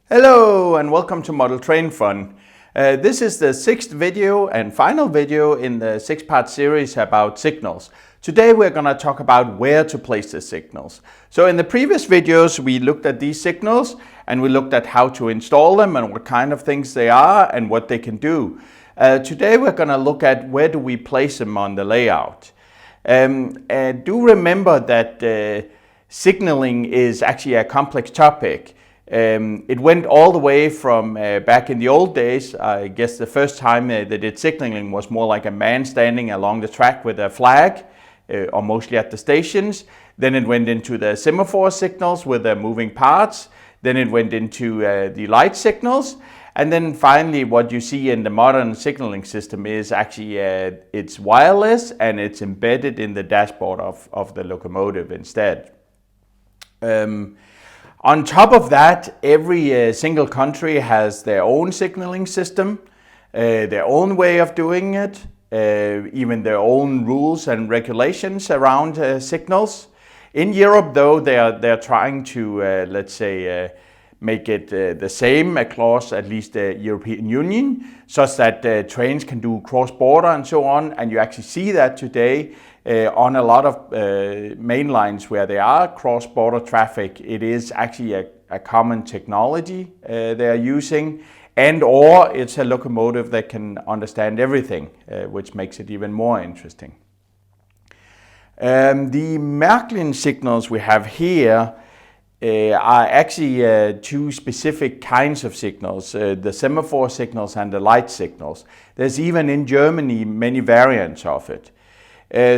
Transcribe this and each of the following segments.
Hello and welcome to Model Train Fun. This is the sixth video and final video in the six-part series about signals. Today we're going to talk about where to place the signals. So in the previous videos we looked at these signals and we looked at how to install them and what kind of things they are and what they can do. Today we're going to look at where do we place them on the layout. Do remember that signaling is actually a complex topic. It went all the way from back in the old days. I guess the first time they did signaling was more like a man standing along the track with a flag, or mostly at the stations. Then it went into the semaphore signals with the moving parts. Then it went into the light signals. And then finally what you see in the modern signaling system is actually it's wireless and it's embedded in the dashboard of the locomotive instead. On top of that, every single country has their own signaling system, their own way of doing it, even their own rules and regulations around signals. In Europe, though, they're trying to, let's say, make it the same across at least the European Union, such that trains can do cross-border and so on. And you actually see that today on a lot of main lines where there are cross-border traffic. It is actually a common technology they are using, and or it's a locomotive that can understand everything, which makes it even more interesting. The Märklin signals we have here are actually two specific kinds of signals, the semaphore signals and the light signals. There's even in Germany many variants of it.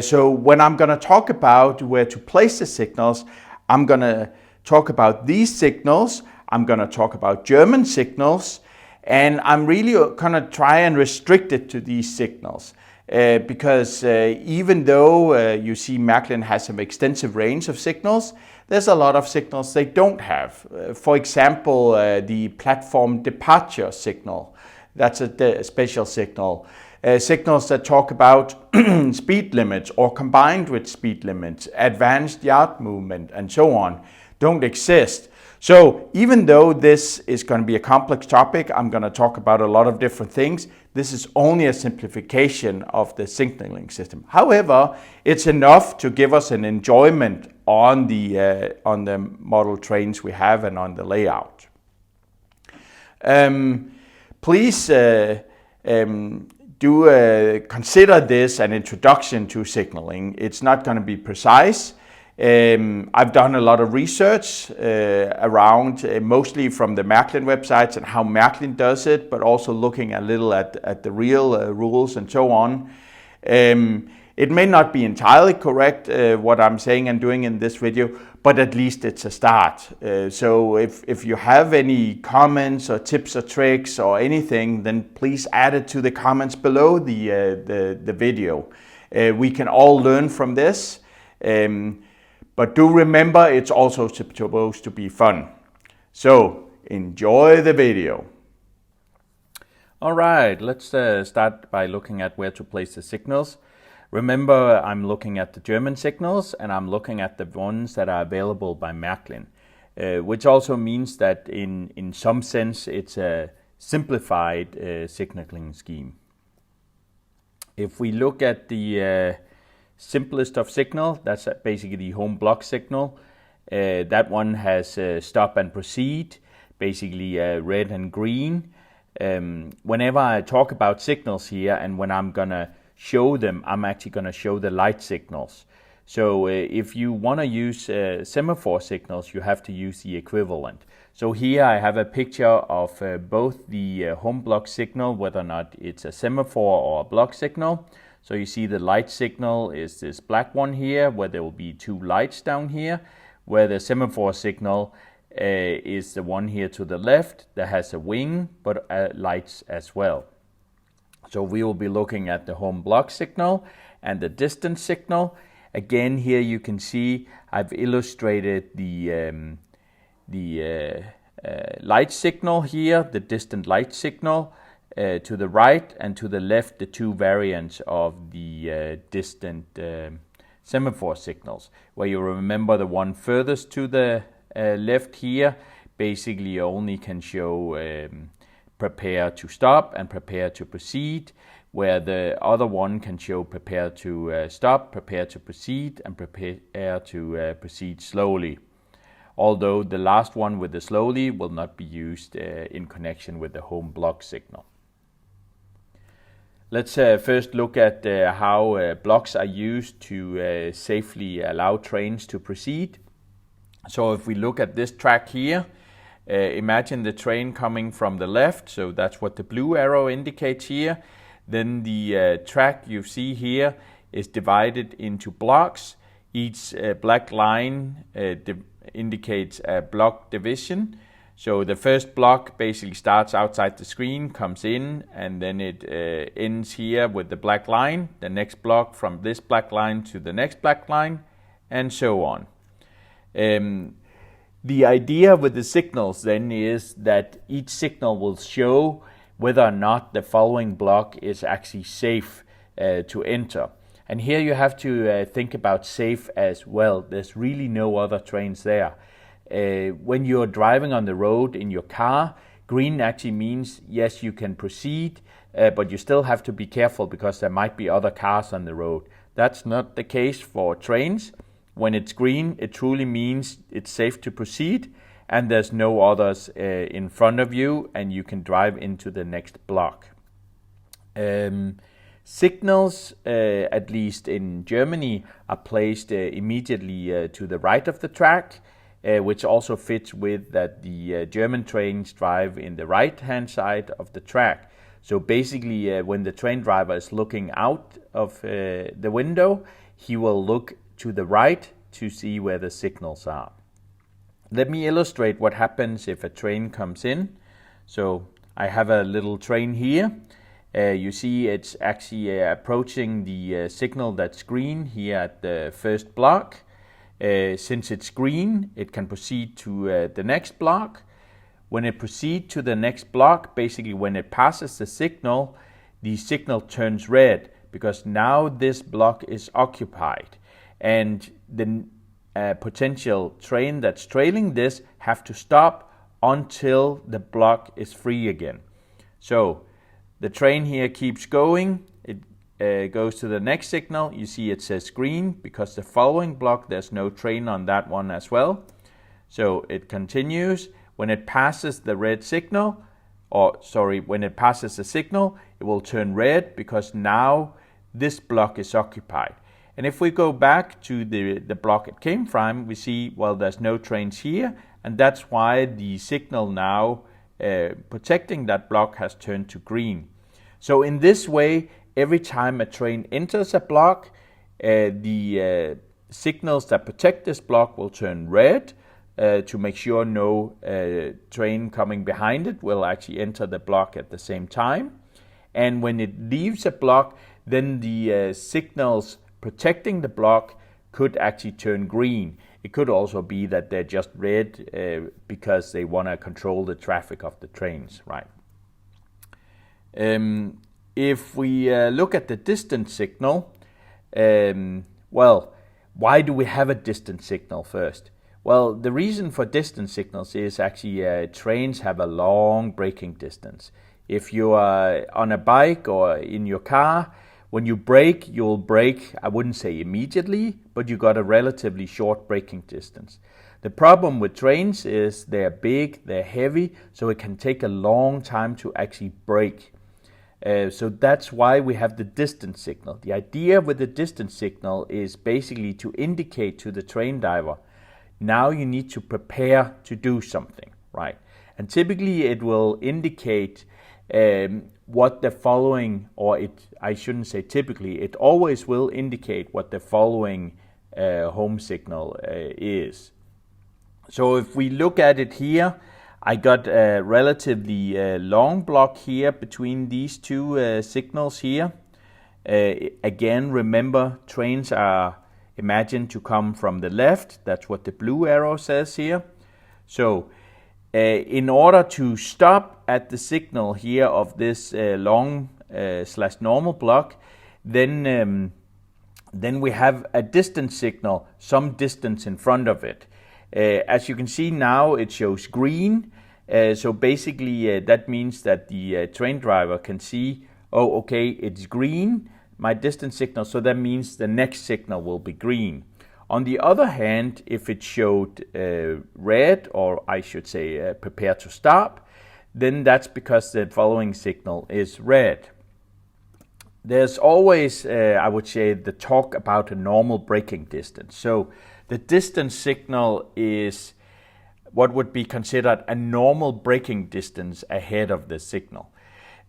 So when I'm going to talk about where to place the signals, I'm going to talk about these signals, I'm going to talk about German signals, and I'm really going to try and restrict it to these signals. Because even though you see Märklin has some extensive range of signals, there's a lot of signals they don't have. For example, the platform departure signal, that's a special signal. Signals that talk about speed limits or combined with speed limits, advanced yard movement and so on, don't exist. So even though this is going to be a complex topic, I'm going to talk about a lot of different things. This is only a simplification of the signaling system. However, it's enough to give us an enjoyment on the model trains we have and on the layout. Please do consider this an introduction to signaling. It's not going to be precise. I've done a lot of research around, mostly from the Märklin websites and how Märklin does it, but also looking a little at the real rules and so on. It may not be entirely correct what I'm saying and doing in this video, but at least it's a start. So if you have any comments or tips or tricks or anything, then please add it to the comments below the video. We can all learn from this. But do remember, it's also supposed to be fun. So enjoy the video. All right, let's start by looking at where to place the signals. Remember, I'm looking at the German signals and I'm looking at the ones that are available by Märklin, which also means that in some sense it's a simplified signaling scheme. If we look at the simplest of signal, that's basically the home block signal. That one has stop and proceed, basically red and green. Whenever I talk about signals here and when I'm gonna show them, I'm actually gonna show the light signals. So if you want to use semaphore signals, you have to use the equivalent. So here I have a picture of both the home block signal, whether or not it's a semaphore or a block signal. So you see the light signal is this black one here, where there will be two lights down here, where the semaphore signal is the one here to the left that has a wing, but lights as well. So we will be looking at the home block signal and the distance signal. Again, here you can see I've illustrated the light signal here, the distant light signal to the right, and to the left the two variants of the distant semaphore signals, where you remember the one furthest to the left here basically only can show prepare to stop and prepare to proceed, where the other one can show prepare to stop, prepare to proceed, and prepare to proceed slowly. Although the last one with the slowly will not be used in connection with the home block signal. Let's first look at how blocks are used to safely allow trains to proceed. So if we look at this track here, imagine the train coming from the left, so that's what the blue arrow indicates here. Then the track you see here is divided into blocks. Each black line indicates a block division. So the first block basically starts outside the screen, comes in, and then it ends here with the black line. The next block from this black line to the next black line, and so on. The idea with the signals then is that each signal will show whether or not the following block is actually safe to enter. And here you have to think about safe as well. There's really no other trains there. When you're driving on the road in your car, green actually means yes, you can proceed, but you still have to be careful because there might be other cars on the road. That's not the case for trains. When it's green, it truly means it's safe to proceed and there's no others in front of you and you can drive into the next block. Signals, at least in Germany, are placed immediately to the right of the track, which also fits with that the German trains drive in the right-hand side of the track. So basically, when the train driver is looking out of the window, he will look to the right to see where the signals are. Let me illustrate what happens if a train comes in. So I have a little train here. You see it's actually approaching the signal that's green here at the first block. Since it's green, it can proceed to the next block. When it proceeds to the next block, basically when it passes the signal turns red because now this block is occupied. And the potential train that's trailing this have to stop until the block is free again. So the train here keeps going. It goes to the next signal. You see it says green because the following block there's no train on that one as well. So it continues. When it passes the red signal, when it passes the signal, it will turn red because now this block is occupied. And if we go back to the block it came from, we see, well, there's no trains here, and that's why the signal now protecting that block has turned to green. So in this way, every time a train enters a block, the signals that protect this block will turn red to make sure no train coming behind it will actually enter the block at the same time. And when it leaves a block, then the signals protecting the block could actually turn green. It could also be that they're just red because they want to control the traffic of the trains, right? If we look at the distance signal, well, why do we have a distance signal first? Well, the reason for distance signals is actually trains have a long braking distance. If you are on a bike or in your car, when you brake, you'll brake, I wouldn't say immediately, but you got a relatively short braking distance. The problem with trains is they're big, they're heavy, so it can take a long time to actually brake. So that's why we have the distance signal. The idea with the distance signal is basically to indicate to the train driver, now you need to prepare to do something, right? And typically it will indicate what the following, I shouldn't say typically, it always will indicate what the following home signal is. So if we look at it here, I got a relatively long block here between these two signals here. Again, remember, trains are imagined to come from the left. That's what the blue arrow says here. So in order to stop at the signal here of this long / normal block, then we have a distance signal, some distance in front of it. As you can see now, it shows green. So basically that means that the train driver can see, oh, okay, it's green, my distance signal, so that means the next signal will be green. On the other hand, if it showed red, or I should say prepare to stop, then that's because the following signal is red. There's always, I would say, the talk about a normal braking distance. So the distance signal is what would be considered a normal braking distance ahead of the signal.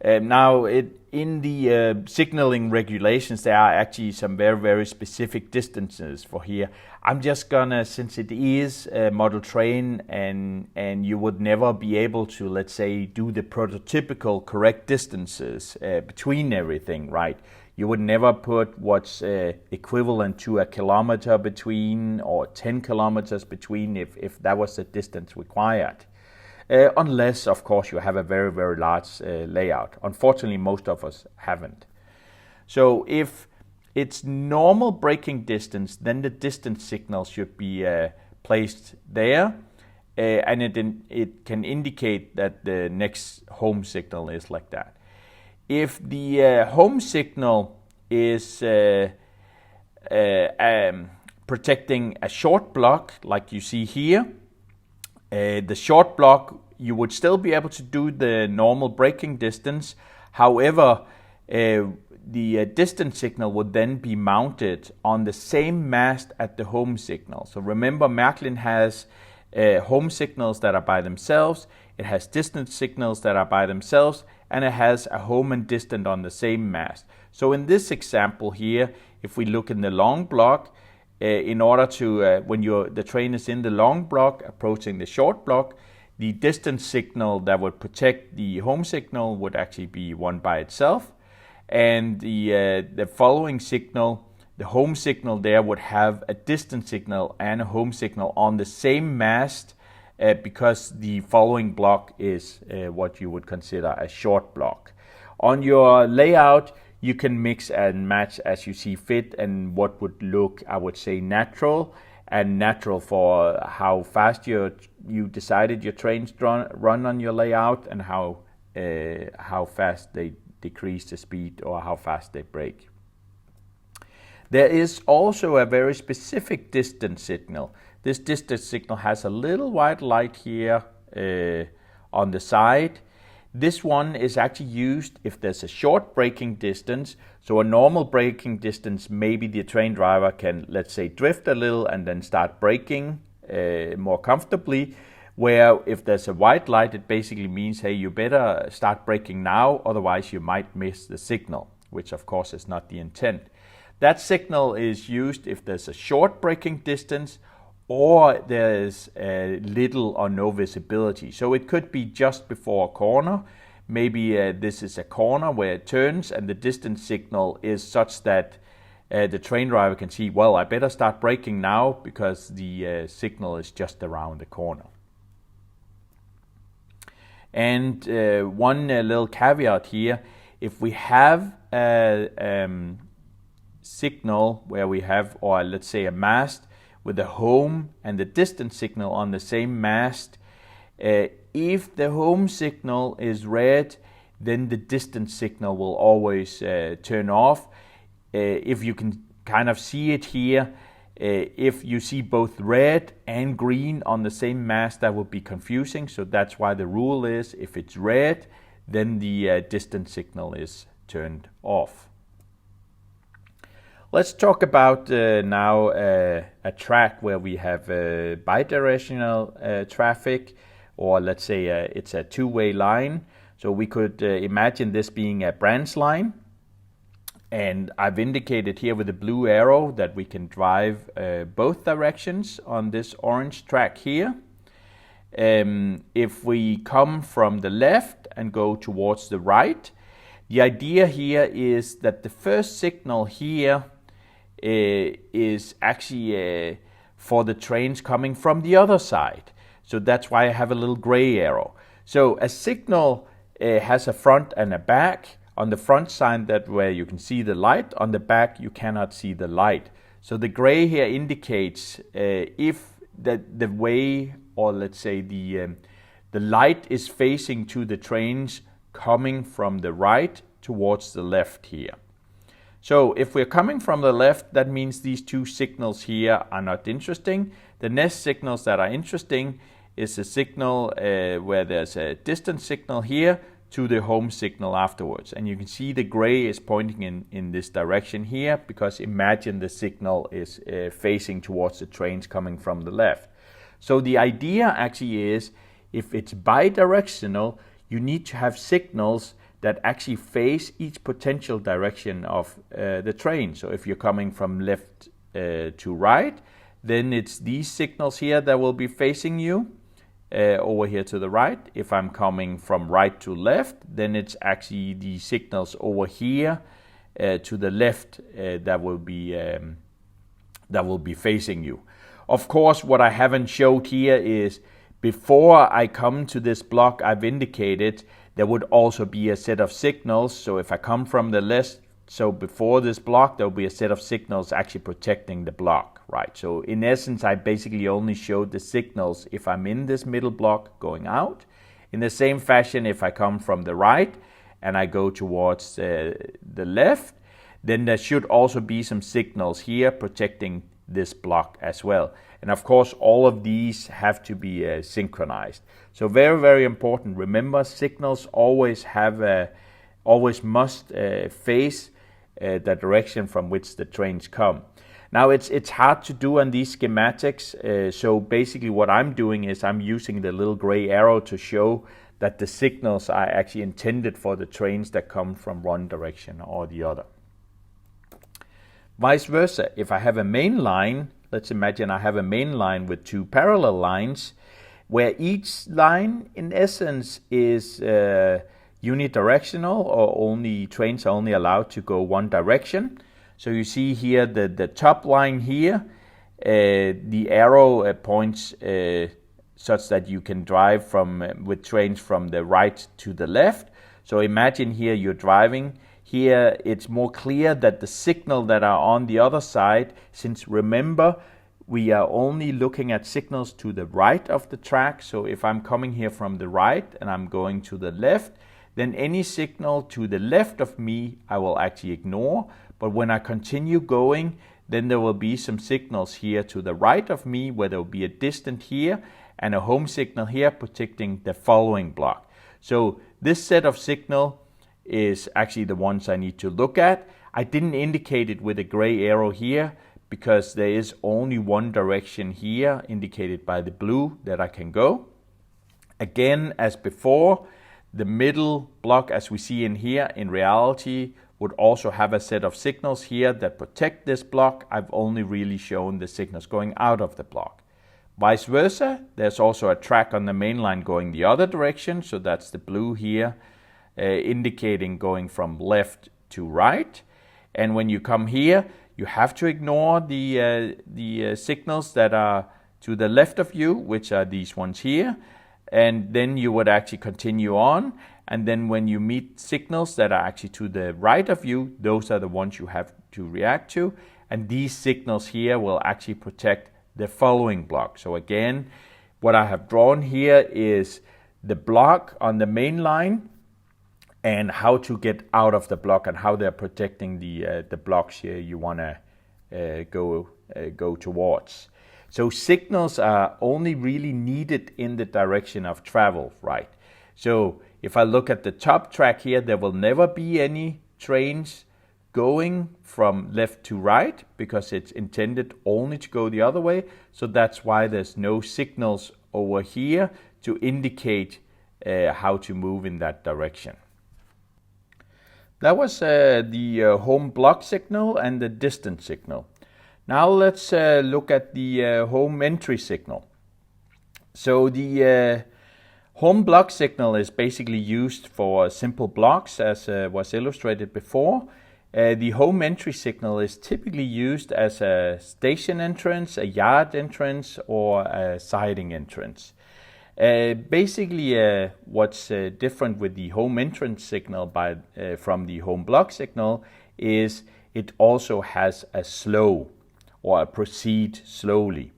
Now, in the signaling regulations, there are actually some very, very specific distances for here. I'm just gonna, since it is a model train and you would never be able to, let's say, do the prototypical correct distances between everything, right? You would never put what's equivalent to a kilometer between or 10 kilometers between if that was the distance required. Unless, of course, you have a very, very large layout. Unfortunately, most of us haven't. So if it's normal braking distance, then the distance signal should be placed there, and it can indicate that the next home signal is like that. If the home signal is protecting a short block, like you see here, the short block, you would still be able to do the normal braking distance. However, the distance signal would then be mounted on the same mast at the home signal. So remember, Märklin has home signals that are by themselves, it has distance signals that are by themselves, and it has a home and distant on the same mast. So in this example here, if we look in the long block, in order to, when the train is in the long block approaching the short block, the distance signal that would protect the home signal would actually be one by itself. And the following signal, the home signal there, would have a distance signal and a home signal on the same mast because the following block is what you would consider a short block. On your layout, you can mix and match as you see fit, and what would look, I would say, natural for how fast you decided your trains run on your layout, and how fast they decrease the speed or how fast they brake. There is also a very specific distance signal. This distance signal has a little white light here on the side. This one is actually used if there's a short braking distance. So a normal braking distance, maybe the train driver can, let's say, drift a little and then start braking more comfortably. Where if there's a white light, it basically means, hey, you better start braking now, otherwise you might miss the signal, which of course is not the intent. That signal is used if there's a short braking distance or there's little or no visibility. So it could be just before a corner. Maybe this is a corner where it turns and the distance signal is such that the train driver can see, well, I better start braking now because the signal is just around the corner. And one little caveat here, if we have a signal where we have, or let's say a mast with the home and the distance signal on the same mast, if the home signal is red, then the distance signal will always turn off. If you can kind of see it here, if you see both red and green on the same mast, that would be confusing. So that's why the rule is, if it's red, then the distance signal is turned off. Let's talk about now a track where we have bi-directional traffic, or let's say it's a two-way line. So we could imagine this being a branch line. And I've indicated here with the blue arrow that we can drive both directions on this orange track here. If we come from the left and go towards the right, the idea here is that the first signal here is actually for the trains coming from the other side. So that's why I have a little gray arrow. So a signal has a front and a back. On the front side, that where you can see the light. On the back, you cannot see the light. So the gray here indicates if the way, or let's say the light is facing to the trains coming from the right towards the left here. So if we're coming from the left, that means these two signals here are not interesting. The next signals that are interesting is a signal where there's a distance signal here to the home signal afterwards. And you can see the gray is pointing in this direction here, because imagine the signal is facing towards the trains coming from the left. So the idea actually is, if it's bidirectional, you need to have signals that actually face each potential direction of the train. So if you're coming from left to right, then it's these signals here that will be facing you over here to the right. If I'm coming from right to left, then it's actually the signals over here to the left that will be facing you. Of course, what I haven't showed here is, before I come to this block I've indicated, there would also be a set of signals. So if I come from the left, so before this block, there will be a set of signals actually protecting the block, right? So in essence, I basically only showed the signals if I'm in this middle block going out. In the same fashion, if I come from the right and I go towards the left, then there should also be some signals here protecting this block as well. And of course, all of these have to be synchronized. So very, very important. Remember, signals always must face the direction from which the trains come. Now, it's hard to do on these schematics. So basically what I'm doing is I'm using the little gray arrow to show that the signals are actually intended for the trains that come from one direction or the other. Vice versa, if I have a main line, let's imagine I have a main line with two parallel lines, where each line in essence is unidirectional, or trains are only allowed to go one direction. So you see here the top line here, the arrow points such that you can drive with trains from the right to the left. So imagine here you're driving. Here it's more clear that the signal that are on the other side, since remember, we are only looking at signals to the right of the track. So if I'm coming here from the right and I'm going to the left, then any signal to the left of me I will actually ignore. But when I continue going, then there will be some signals here to the right of me, where there will be a distance here and a home signal here protecting the following block. So this set of signal is actually the ones I need to look at. I didn't indicate it with a gray arrow here because there is only one direction here indicated by the blue that I can go. Again, as before, the middle block, as we see in here, in reality would also have a set of signals here that protect this block. I've only really shown the signals going out of the block. Vice versa, there's also a track on the main line going the other direction, so that's the blue here, indicating going from left to right. And when you come here, you have to ignore the signals that are to the left of you, which are these ones here. And then you would actually continue on. And then when you meet signals that are actually to the right of you, those are the ones you have to react to. And these signals here will actually protect the following block. So again, what I have drawn here is the block on the main line and how to get out of the block and how they're protecting the blocks here you want to go towards. So signals are only really needed in the direction of travel, right? So if I look at the top track here, there will never be any trains going from left to right because it's intended only to go the other way. So that's why there's no signals over here to indicate how to move in that direction. That was the home block signal and the distance signal. Now let's look at the home entry signal. So the home block signal is basically used for simple blocks, as was illustrated before. The home entry signal is typically used as a station entrance, a yard entrance, or a siding entrance. Basically, what's different with the home entrance signal from the home block signal is it also has a slow or a proceed slowly.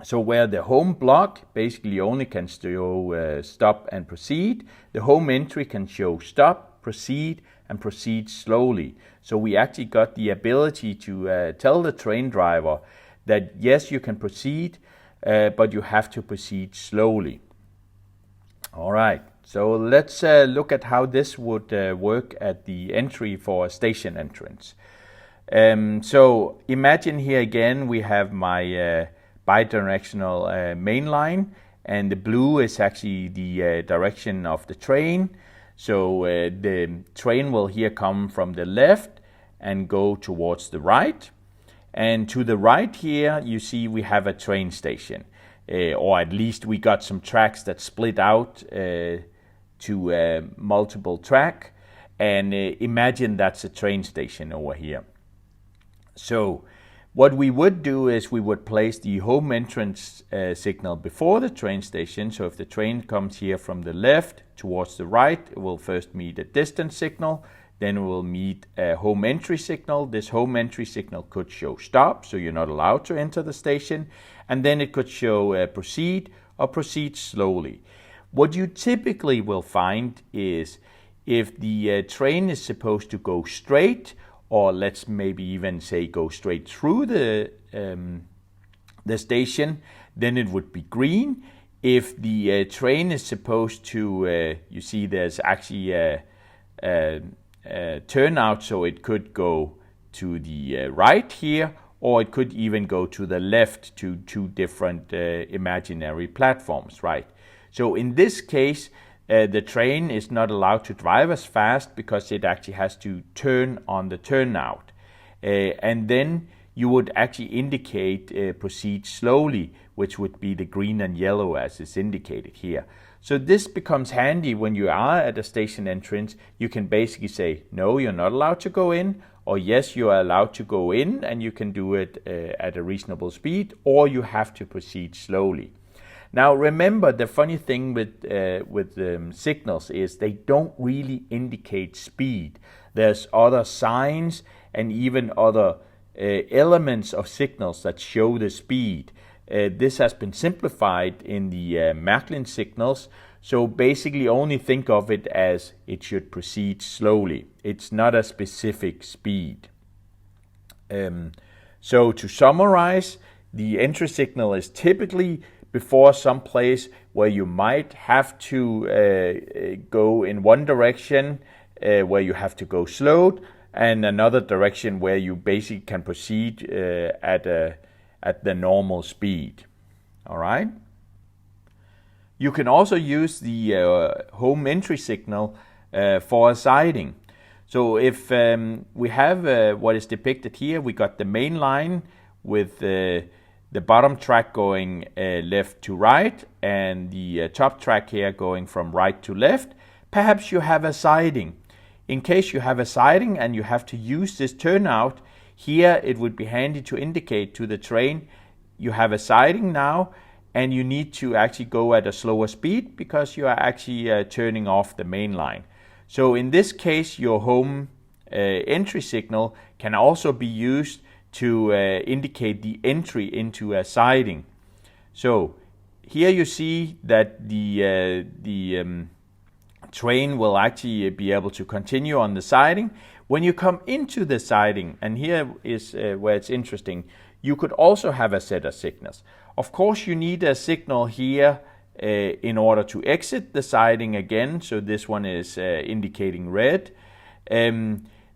So where the home block basically only can show stop and proceed, the home entry can show stop, proceed, and proceed slowly. So we actually got the ability to tell the train driver that yes, you can proceed, but you have to proceed slowly. All right, so let's look at how this would work at the entry for a station entrance. So imagine here again we have my bi-directional main line, and the blue is actually the direction of the train. So the train will here come from the left and go towards the right. And to the right here, you see we have a train station, or at least we got some tracks that split out to multiple track. And imagine that's a train station over here. So what we would do is we would place the home entrance signal before the train station. So if the train comes here from the left towards the right, it will first meet a distance signal, then it will meet a home entry signal. This home entry signal could show stop, so you're not allowed to enter the station, and then it could show proceed or proceed slowly. What you typically will find is if the train is supposed to go straight, or let's maybe even say go straight through the station, then it would be green. If the train is supposed to, you see there's actually a turnout, so it could go to the right here, or it could even go to the left to two different imaginary platforms, right? So in this case, the train is not allowed to drive as fast because it actually has to turn on the turnout. And then you would actually indicate proceed slowly, which would be the green and yellow as is indicated here. So this becomes handy when you are at a station entrance. You can basically say, no, you're not allowed to go in, or yes, you are allowed to go in and you can do it at a reasonable speed, or you have to proceed slowly. Now remember, the funny thing with signals is they don't really indicate speed. There's other signs and even other elements of signals that show the speed. This has been simplified in the Märklin signals, so basically only think of it as it should proceed slowly. It's not a specific speed. So to summarize, the entry signal is typically before some place where you might have to go in one direction, where you have to go slowed, and another direction where you basically can proceed at the normal speed. All right. You can also use the home entry signal for a siding. So if we have what is depicted here, we got the main line with the bottom track going left to right, and the top track here going from right to left. Perhaps you have a siding. In case you have a siding and you have to use this turnout, here it would be handy to indicate to the train you have a siding now, and you need to actually go at a slower speed because you are actually turning off the main line. So in this case, your home entry signal can also be used to indicate the entry into a siding. So here you see that the train will actually be able to continue on the siding. When you come into the siding, and here is where it's interesting, you could also have a set of signals. Of course, you need a signal here in order to exit the siding again. So this one is indicating red.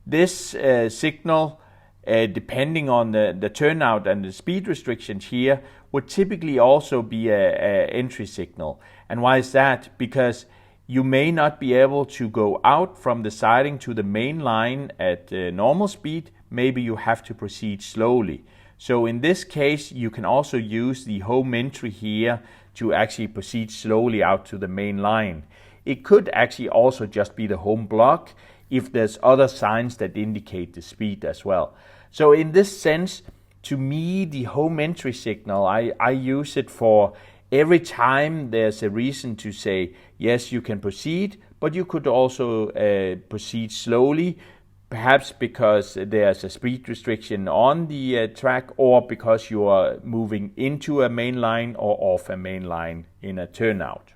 This signal, depending on the turnout and the speed restrictions here, would typically also be a entry signal. And why is that? Because you may not be able to go out from the siding to the main line at normal speed. Maybe you have to proceed slowly. So in this case, you can also use the home entry here to actually proceed slowly out to the main line. It could actually also just be the home block if there's other signs that indicate the speed as well. So in this sense, to me, the home entry signal, I use it for every time there's a reason to say, yes, you can proceed, but you could also proceed slowly perhaps because there's a speed restriction on the track, or because you are moving into a main line or off a main line in a turnout.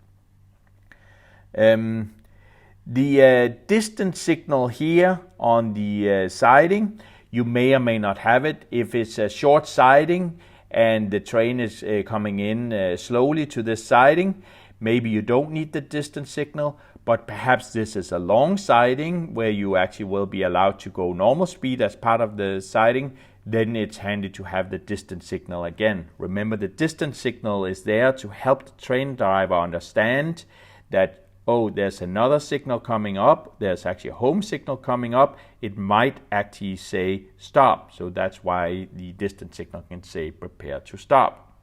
The distance signal here on the siding, you may or may not have it. If it's a short siding and the train is coming in slowly to this siding, maybe you don't need the distance signal, but perhaps this is a long siding where you actually will be allowed to go normal speed as part of the siding. Then it's handy to have the distance signal again. Remember, the distance signal is there to help the train driver understand that, oh, there's another signal coming up, there's actually a home signal coming up, it might actually say stop. So that's why the distance signal can say prepare to stop.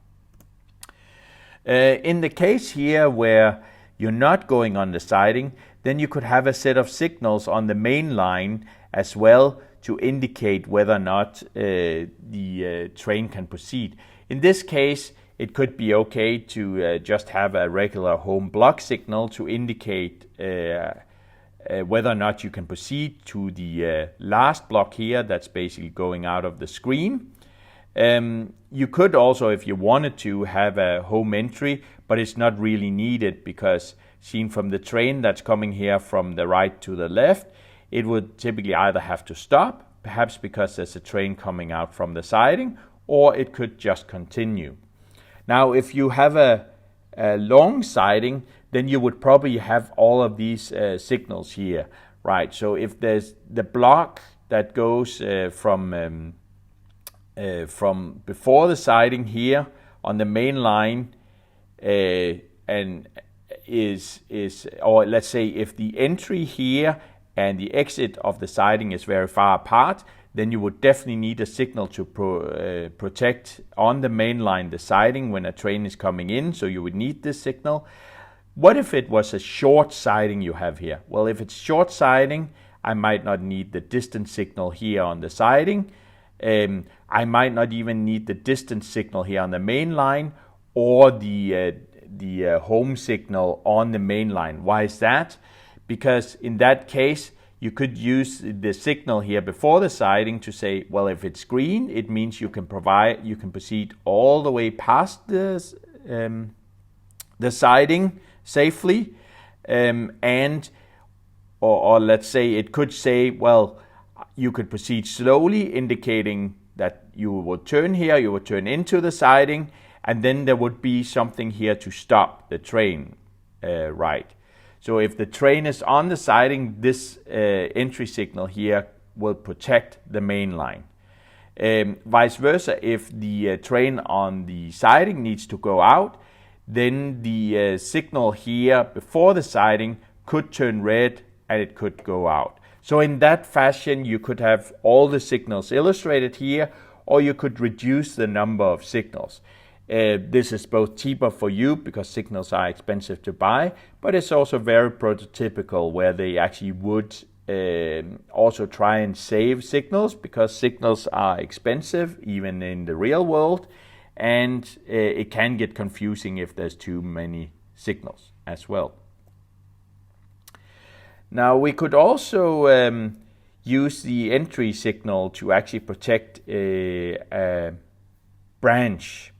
In the case here where you're not going on the siding, then you could have a set of signals on the main line as well to indicate whether or not the train can proceed. In this case, it could be okay to just have a regular home block signal to indicate whether or not you can proceed to the last block here that's basically going out of the screen. You could also, if you wanted to, have a home entry, but it's not really needed because seen from the train that's coming here from the right to the left, it would typically either have to stop, perhaps because there's a train coming out from the siding, or it could just continue. Now, if you have a long siding, then you would probably have all of these signals here, right? So if there's the block that goes from before the siding here on the main line, and or let's say if the entry here and the exit of the siding is very far apart, then you would definitely need a signal to protect on the main line the siding when a train is coming in, so you would need this signal. What if it was a short siding you have here? Well, if it's short siding, I might not need the distance signal here on the siding. I might not even need the distance signal here on the main line or the home signal on the main line. Why is that? Because in that case, you could use the signal here before the siding to say, well, if it's green, it means you can proceed all the way past the siding safely, or let's say it could say, well, you could proceed slowly, indicating that you would turn here, you would turn into the siding, and then there would be something here to stop the train, right? So if the train is on the siding, this entry signal here will protect the main line. Vice versa, if the train on the siding needs to go out, then the signal here before the siding could turn red and it could go out. So in that fashion, you could have all the signals illustrated here, or you could reduce the number of signals. This is both cheaper for you because signals are expensive to buy, but it's also very prototypical where they actually would also try and save signals because signals are expensive even in the real world, and it can get confusing if there's too many signals as well. Now we could also use the entry signal to actually protect a branch.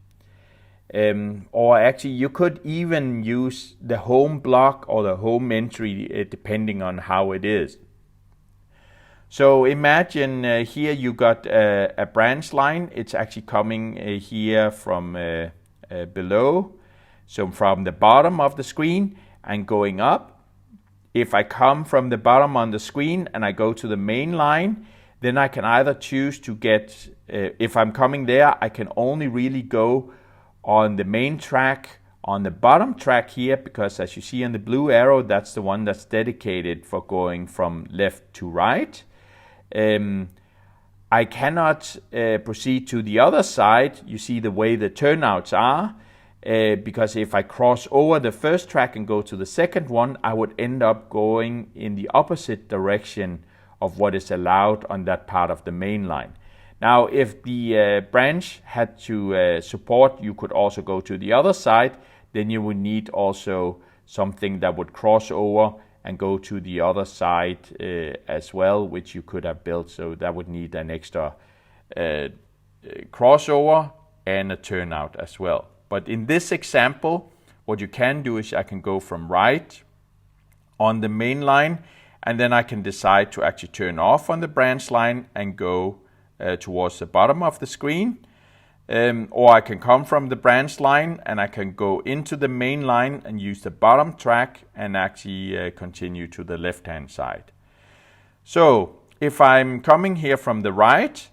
Or actually you could even use the home block or the home entry depending on how it is. So imagine here you got a branch line. It's actually coming here from below, so from the bottom of the screen and going up. If I come from the bottom on the screen and I go to the main line, then I can either choose to get, if I'm coming there, I can only really go on the main track, on the bottom track here, because as you see on the blue arrow, that's the one that's dedicated for going from left to right. I cannot proceed to the other side. You see the way the turnouts are, because if I cross over the first track and go to the second one, I would end up going in the opposite direction of what is allowed on that part of the main line. Now, if the branch had to support, you could also go to the other side, then you would need also something that would cross over and go to the other side as well, which you could have built. So that would need an extra crossover and a turnout as well. But in this example, what you can do is I can go from right on the main line, and then I can decide to actually turn off on the branch line and go towards the bottom of the screen. Or I can come from the branch line and I can go into the main line and use the bottom track and actually continue to the left-hand side. So if I'm coming here from the right,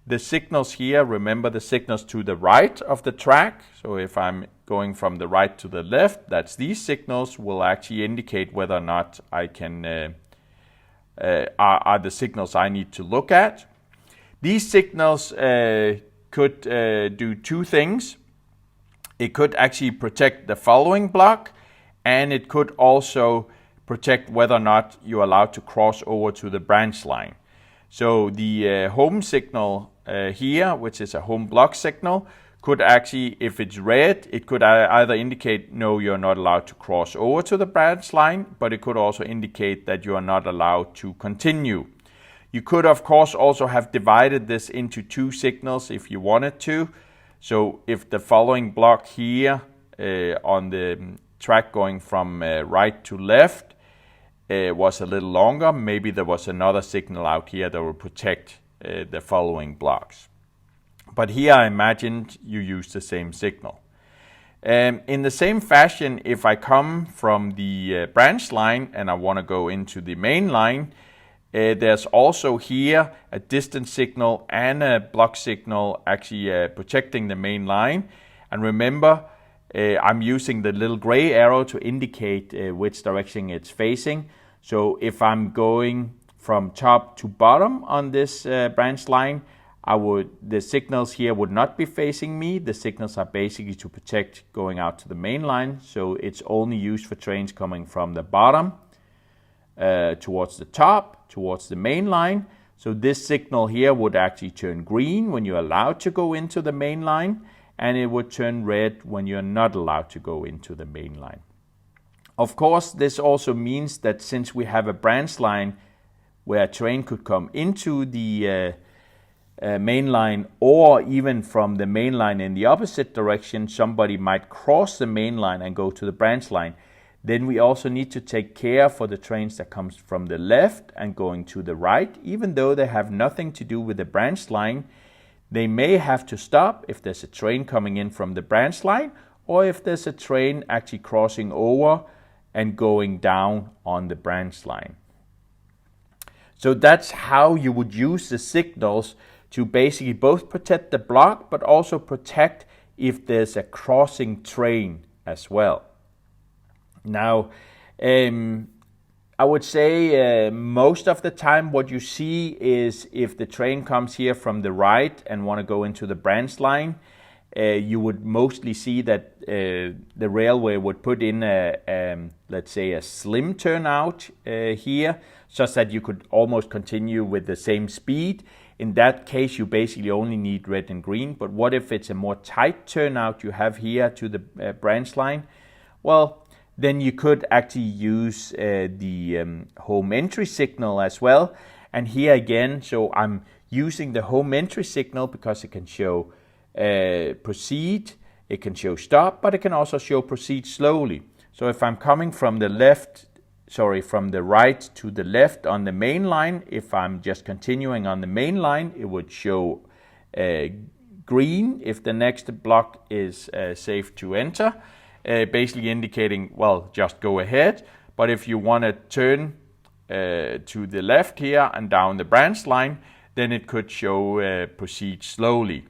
the signals here, remember the signals to the right of the track. So if I'm going from the right to the left, that's these signals will actually indicate whether or not I can are the signals I need to look at. These signals could do two things. It could actually protect the following block, and it could also protect whether or not you're allowed to cross over to the branch line. So the home signal here, which is a home block signal, could actually, if it's red, it could either indicate no, you're not allowed to cross over to the branch line, but it could also indicate that you are not allowed to continue. You could, of course, also have divided this into two signals if you wanted to. So if the following block here on the track going from right to left was a little longer, maybe there was another signal out here that would protect the following blocks. But here I imagined you use the same signal. In the same fashion, if I come from the branch line and I want to go into the main line, there's also here a distance signal and a block signal actually protecting the main line. And remember, I'm using the little gray arrow to indicate which direction it's facing. So if I'm going from top to bottom on this branch line, the signals here would not be facing me. The signals are basically to protect going out to the main line. So it's only used for trains coming from the bottom towards the top, towards the main line. So this signal here would actually turn green when you're allowed to go into the main line, and it would turn red when you're not allowed to go into the main line. Of course, this also means that since we have a branch line where a train could come into the main line, or even from the main line in the opposite direction, somebody might cross the main line and go to the branch line. Then we also need to take care for the trains that comes from the left and going to the right. Even though they have nothing to do with the branch line, they may have to stop if there's a train coming in from the branch line, or if there's a train actually crossing over and going down on the branch line. So that's how you would use the signals to basically both protect the block, but also protect if there's a crossing train as well. Now, I would say most of the time what you see is if the train comes here from the right and want to go into the branch line, you would mostly see that the railway would put in let's say a slim turnout here, such that you could almost continue with the same speed. In that case, you basically only need red and green. But what if it's a more tight turnout you have here to the branch line? Well, then you could actually use the home entry signal as well. And here again, so I'm using the home entry signal because it can show proceed, it can show stop, but it can also show proceed slowly. So if I'm coming from the right to the left on the main line, if I'm just continuing on the main line, it would show green if the next block is safe to enter. Basically indicating, well, just go ahead. But if you want to turn to the left here and down the branch line, then it could show proceed slowly.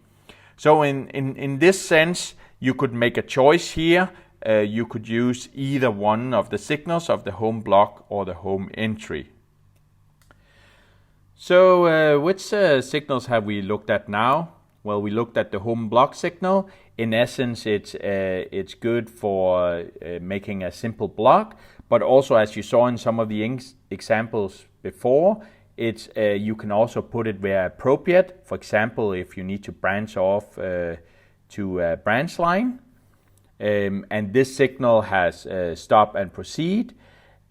So in this sense, you could make a choice here. You could use either one of the signals of the home block or the home entry. So which signals have we looked at now? Well, we looked at the home block signal. In essence, it's good for making a simple block, but also, as you saw in some of the examples before, you can also put it where appropriate. For example, if you need to branch off to a branch line, and this signal has stop and proceed,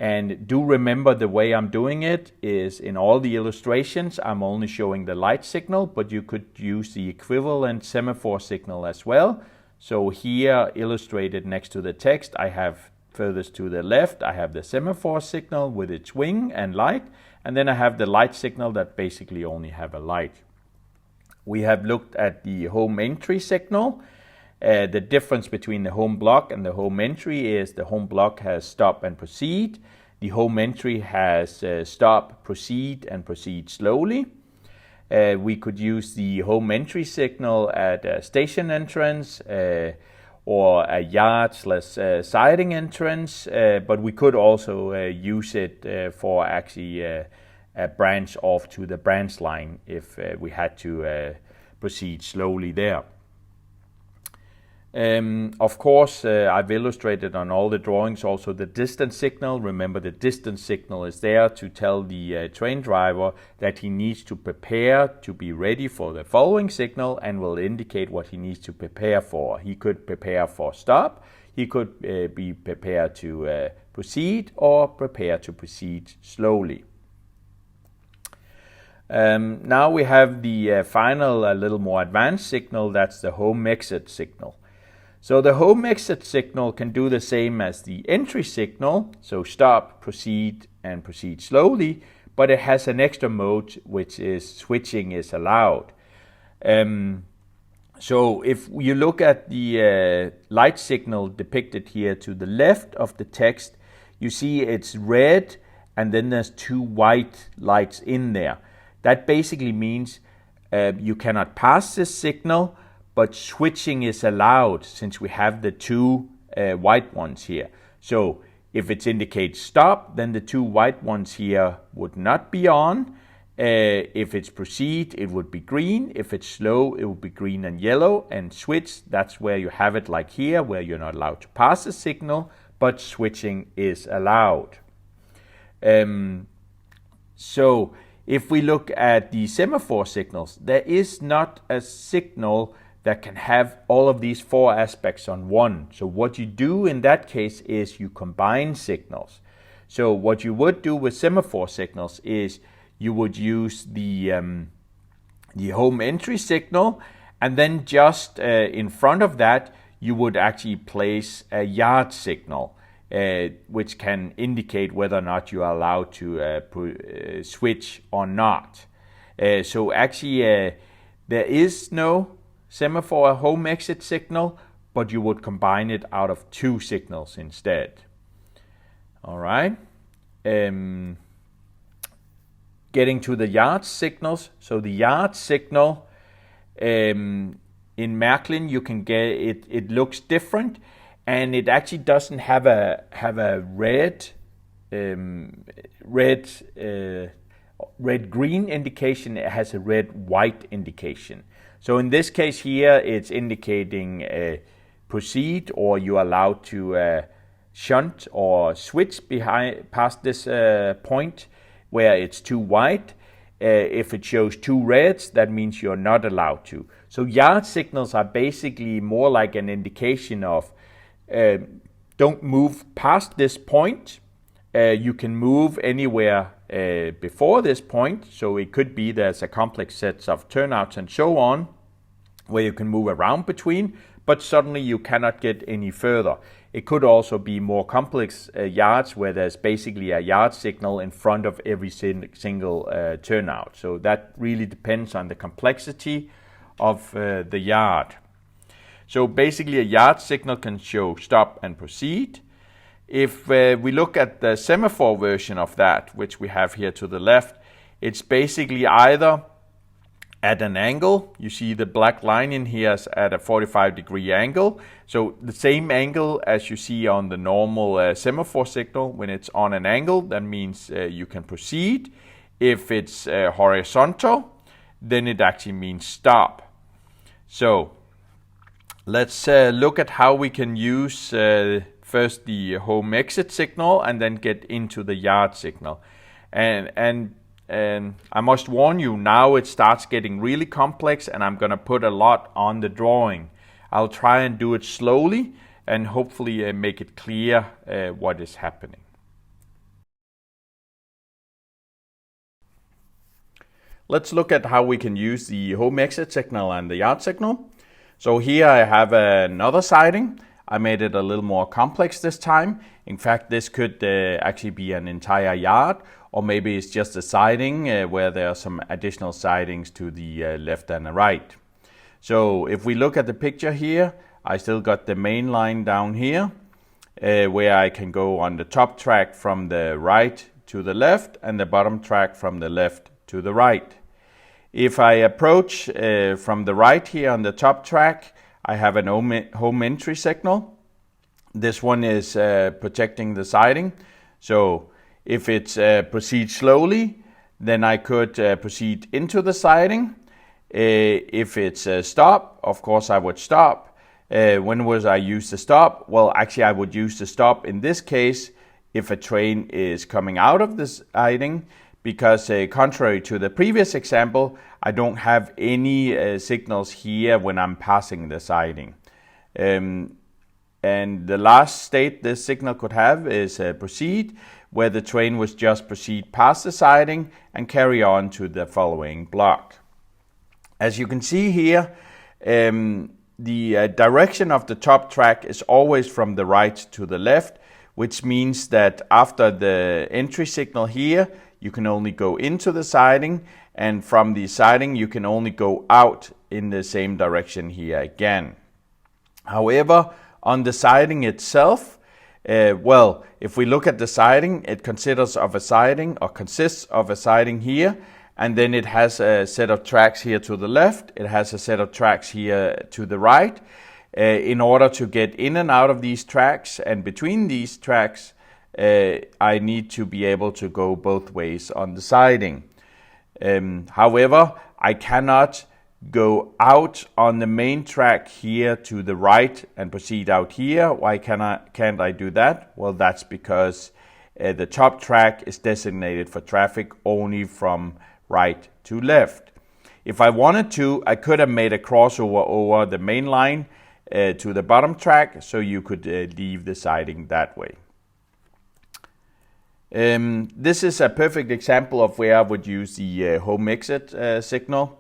And do remember the way I'm doing it is in all the illustrations, I'm only showing the light signal, but you could use the equivalent semaphore signal as well. So here illustrated next to the text, I have furthest to the left, I have the semaphore signal with its wing and light, and then I have the light signal that basically only have a light. We have looked at the home entry signal. The difference between the home block and the home entry is the home block has stop and proceed. The home entry has stop, proceed, and proceed slowly. We could use the home entry signal at a station entrance or a yard/siding entrance, but we could also use it for actually a branch off to the branch line if we had to proceed slowly there. Of course, I've illustrated on all the drawings also the distance signal. Remember, the distance signal is there to tell the train driver that he needs to prepare to be ready for the following signal and will indicate what he needs to prepare for. He could prepare for stop, he could be prepared to proceed, or prepare to proceed slowly. Now we have the final, a little more advanced signal, that's the home exit signal. So the home exit signal can do the same as the entry signal, so stop, proceed, and proceed slowly, but it has an extra mode, which is switching is allowed. So if you look at the light signal depicted here to the left of the text, you see it's red and then there's two white lights in there. That basically means you cannot pass this signal, but switching is allowed since we have the two white ones here. So if it indicates stop, then the two white ones here would not be on. If it's proceed, it would be green. If it's slow, it would be green and yellow. And switch, that's where you have it like here, where you're not allowed to pass the signal, but switching is allowed. So if we look at the semaphore signals, there is not a signal that can have all of these four aspects on one. So what you do in that case is you combine signals. So what you would do with semaphore signals is you would use the home entry signal, and then just in front of that you would actually place a yard signal, which can indicate whether or not you are allowed to switch or not. So actually there is no semaphore home exit signal, but you would combine it out of two signals instead. All right. Getting to the yard signals. So the yard signal in Märklin, you can get it. It looks different, and it actually doesn't have a red-green indication. It has a red-white indication. So in this case here, it's indicating proceed, or you're allowed to shunt or switch past this point where it's too white. If it shows two reds, that means you're not allowed to. So yard signals are basically more like an indication of don't move past this point. You can move anywhere before this point, so it could be there's a complex set of turnouts and so on where you can move around between, but suddenly you cannot get any further. It could also be more complex yards where there's basically a yard signal in front of every single turnout. So that really depends on the complexity of the yard. So basically a yard signal can show stop and proceed. If we look at the semaphore version of that, which we have here to the left, it's basically either at an angle. You see the black line in here is at a 45-degree angle. So the same angle as you see on the normal semaphore signal. When it's on an angle, that means you can proceed. If it's horizontal, then it actually means stop. So let's look at how we can use first the home exit signal and then get into the yard signal. And I must warn you, now it starts getting really complex and I'm going to put a lot on the drawing. I'll try and do it slowly and hopefully make it clear what is happening. Let's look at how we can use the home exit signal and the yard signal. So here I have another siding. I made it a little more complex this time. In fact, this could actually be an entire yard, or maybe it's just a siding where there are some additional sidings to the left and the right. So if we look at the picture here, I still got the main line down here where I can go on the top track from the right to the left and the bottom track from the left to the right. If I approach from the right here on the top track, I have an home entry signal. This one is protecting the siding. So if it proceeds slowly, then I could proceed into the siding. If it's stop, of course I would stop. When would I use the stop? Well, actually I would use the stop in this case if a train is coming out of the siding, because contrary to the previous example, I don't have any signals here when I'm passing the siding. And the last state this signal could have is proceed, where the train would just proceed past the siding and carry on to the following block. As you can see here, the direction of the top track is always from the right to the left, which means that after the entry signal here, you can only go into the siding, and from the siding you can only go out in the same direction here again. However, on the siding itself, well, if we look at the siding, it consists of a siding here, and then it has a set of tracks here to the left, it has a set of tracks here to the right. In order to get in and out of these tracks and between these tracks, I need to be able to go both ways on the siding. However, I cannot go out on the main track here to the right and proceed out here. Why can't I do that? Well, that's because the top track is designated for traffic only from right to left. If I wanted to, I could have made a crossover over the main line to the bottom track, so you could leave the siding that way. This is a perfect example of where I would use the home exit signal.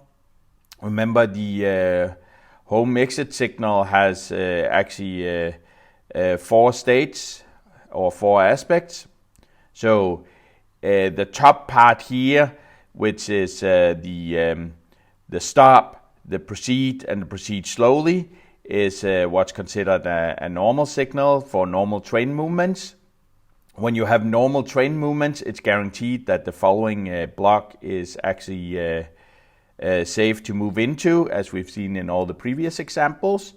Remember, the home exit signal has actually 4 states or 4 aspects. So the top part here, which is the stop, the proceed, and the proceed slowly, is what's considered a normal signal for normal train movements. When you have normal train movements, it's guaranteed that the following block is actually safe to move into, as we've seen in all the previous examples.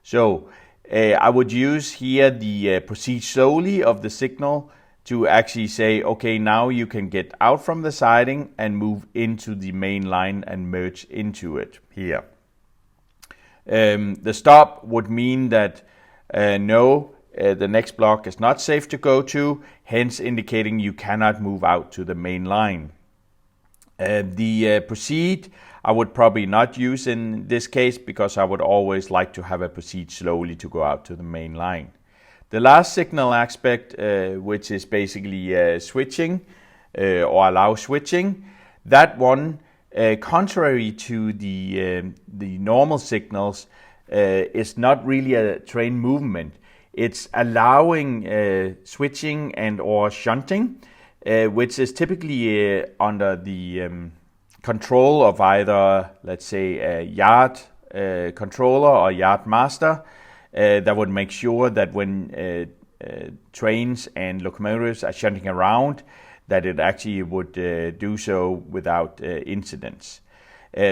So I would use here the proceed slowly of the signal to actually say, okay, now you can get out from the siding and move into the main line and merge into it here. The stop would mean that no, the next block is not safe to go to, hence indicating you cannot move out to the main line. The proceed I would probably not use in this case, because I would always like to have a proceed slowly to go out to the main line. The last signal aspect, which is basically switching or allow switching, that one, contrary to the normal signals, is not really a train movement. It's allowing switching and or shunting, which is typically under the control of either, let's say, a yard controller or yard master, that would make sure that when trains and locomotives are shunting around, that it actually would do so without incidents.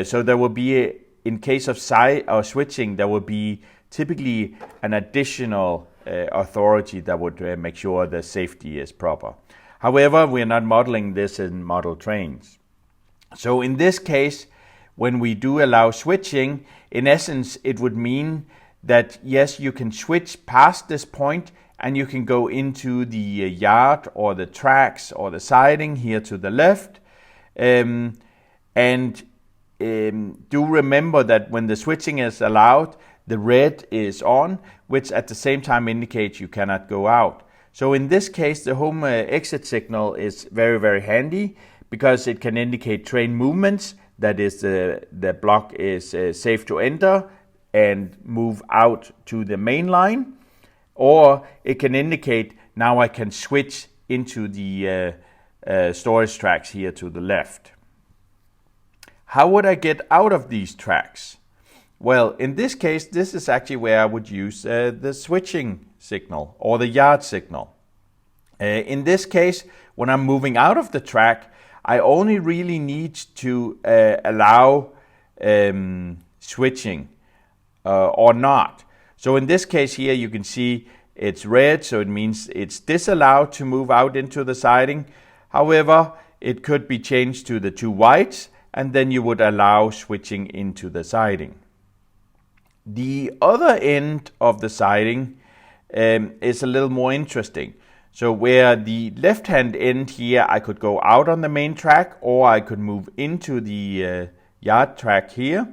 So there will be, in case of switching, there will be typically an additional authority that would make sure the safety is proper. However, we are not modeling this in model trains. So in this case, when we do allow switching, in essence, it would mean that yes, you can switch past this point and you can go into the yard or the tracks or the siding here to the left. Do remember that when the switching is allowed, the red is on, which at the same time indicates you cannot go out. So in this case, the home exit signal is very, very handy, because it can indicate train movements, that is the block is safe to enter and move out to the main line, or it can indicate now I can switch into the storage tracks here to the left. How would I get out of these tracks? Well, in this case, this is actually where I would use the switching signal or the yard signal. In this case, when I'm moving out of the track, I only really need to allow switching or not. So in this case here, you can see it's red, so it means it's disallowed to move out into the siding. However, it could be changed to the 2 whites, and then you would allow switching into the siding. The other end of the siding is a little more interesting. So where the left-hand end here, I could go out on the main track, or I could move into the yard track here.